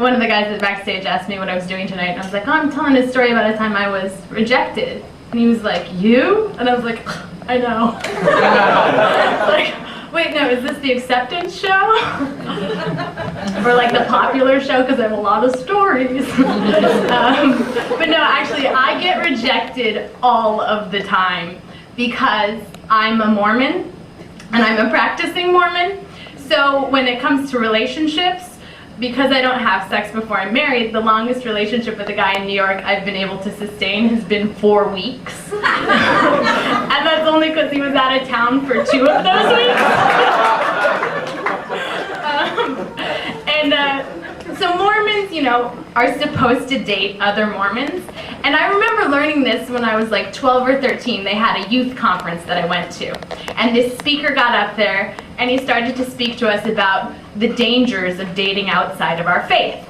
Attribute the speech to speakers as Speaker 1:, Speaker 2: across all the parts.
Speaker 1: one of the guys at backstage asked me what I was doing tonight, and I was like, oh, I'm telling a story about a time I was rejected. And he was like, you? And I was like, I know. Like, wait, no, is this the acceptance show? Or like the popular show, because I have a lot of stories. But no, actually, I get rejected all of the time because I'm a Mormon, and I'm a practicing Mormon. So when it comes to relationships, because I don't have sex before I'm married, the longest relationship with a guy in New York I've been able to sustain has been 4 weeks. And that's only because he was out of town for 2 of those weeks. So Mormons, you know, are supposed to date other Mormons. And I remember learning this when I was like 12 or 13. They had a youth conference that I went to. And this speaker got up there and he started to speak to us about the dangers of dating outside of our faith.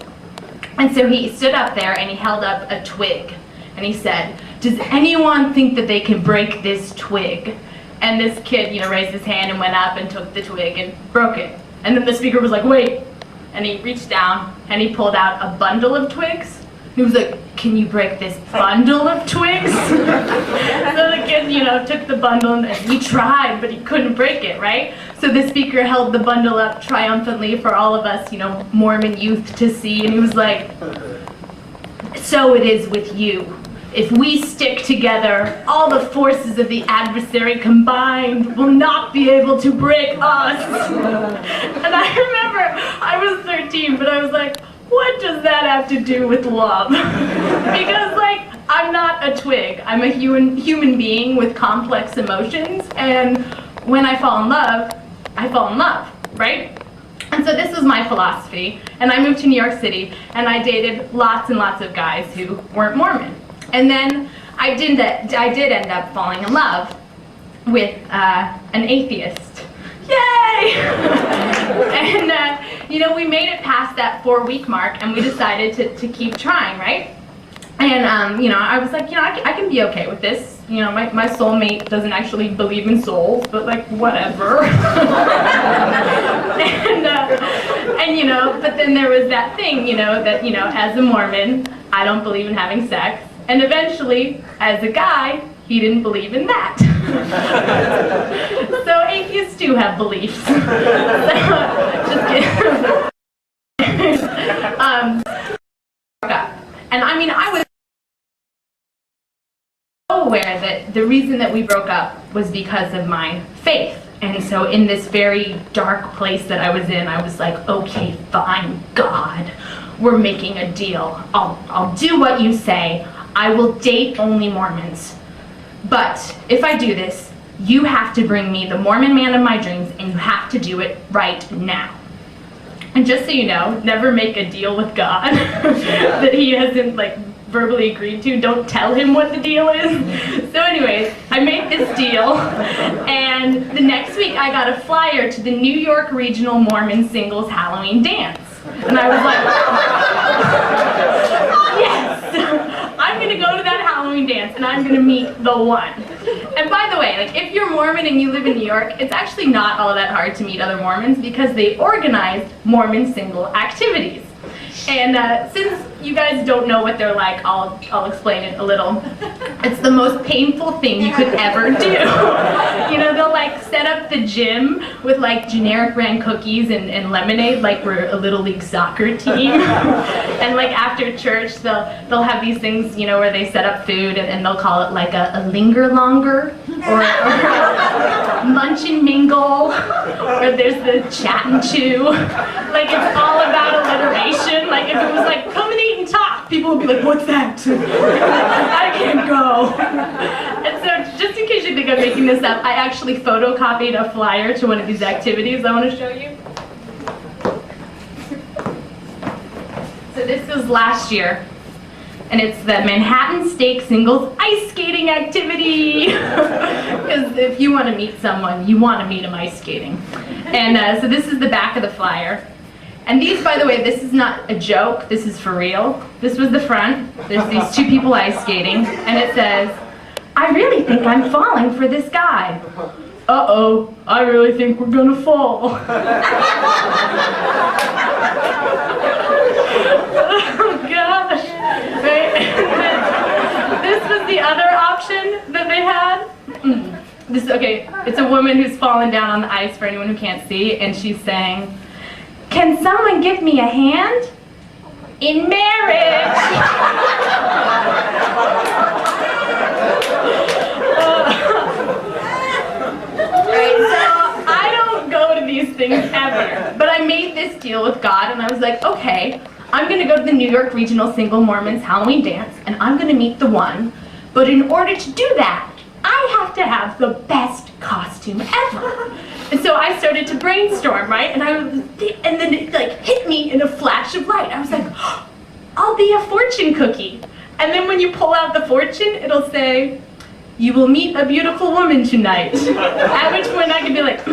Speaker 1: And so he stood up there and he held up a twig. And he said, does anyone think that they can break this twig? And this kid, you know, raised his hand and went up and took the twig and broke it. And then the speaker was like, wait. And he reached down and he pulled out a bundle of twigs. He was like, can you break this bundle of twigs? So the kid, you know, took the bundle and he tried, but he couldn't break it, right? So the speaker held the bundle up triumphantly for all of us, you know, Mormon youth to see, and he was like, so it is with you. If we stick together, all the forces of the adversary combined will not be able to break us. And I remember, I was 13, but I was like, what does that have to do with love? Because, like, I'm not a twig. I'm a human being with complex emotions, and when I fall in love, right? And so this was my philosophy, and I moved to New York City, and I dated lots and lots of guys who weren't Mormon. And then I did end up falling in love with an atheist. Yay! And you know, we made it past that 4-week mark, and we decided to keep trying, right? And you know, I was like, you know, I can be okay with this. You know, my soulmate doesn't actually believe in souls, but like, whatever. And you know, but then there was that thing, you know, that, you know, as a Mormon, I don't believe in having sex. And eventually, as a guy, he didn't believe in that. So atheists do have beliefs. So, just kidding. And I mean, I was so aware that the reason that we broke up was because of my faith. And so in this very dark place that I was in, I was like, okay, fine, God, we're making a deal. I'll do what you say. I will date only Mormons. But if I do this, you have to bring me the Mormon man of my dreams, and you have to do it right now. And just so you know, never make a deal with God that he hasn't like verbally agreed to. Don't tell him what the deal is. So anyways, I made this deal, and the next week I got a flyer to the New York Regional Mormon Singles Halloween Dance. And I was like, yes! I'm gonna go to that Halloween dance and I'm gonna meet the one. And by the way, like, if you're Mormon and you live in New York, it's actually not all that hard to meet other Mormons because they organize Mormon single activities. And since you guys don't know what they're like, I'll explain it a little. It's the most painful thing you could ever do. You know, they'll like set up the gym with like generic brand cookies and lemonade like we're a little league soccer team. And like after church, they'll have these things, you know, where they set up food and they'll call it like a linger longer or munch and mingle, or there's the chat and chew. Like, it's all about alliteration. Like, if it was like, come and eat and talk, people would be like, what's that? I can't go. And so, just in case you think I'm making this up, I actually photocopied a flyer to one of these activities I want to show you. So this was last year. And it's the Manhattan Stake Singles Ice Skating Activity. Because if you want to meet someone, you want to meet them ice skating. And so this is the back of the flyer. And these, by the way, this is not a joke, this is for real. This was the front. There's these 2 people ice skating. And it says, I really think I'm falling for this guy. Uh-oh, I really think we're gonna fall. okay, it's a woman who's fallen down on the ice for anyone who can't see, and she's saying, "Can someone give me a hand in marriage?" Right, so I don't go to these things ever, but I made this deal with God, and I was like, okay, I'm gonna go to the New York Regional Single Mormons Halloween dance, and I'm gonna meet the one, but in order to do that, I have to have the best costume ever. And so I started to brainstorm, right? And then it like hit me in a flash of light. I was like, oh, I'll be a fortune cookie. And then when you pull out the fortune, it'll say, "You will meet a beautiful woman tonight." At which point I could be like,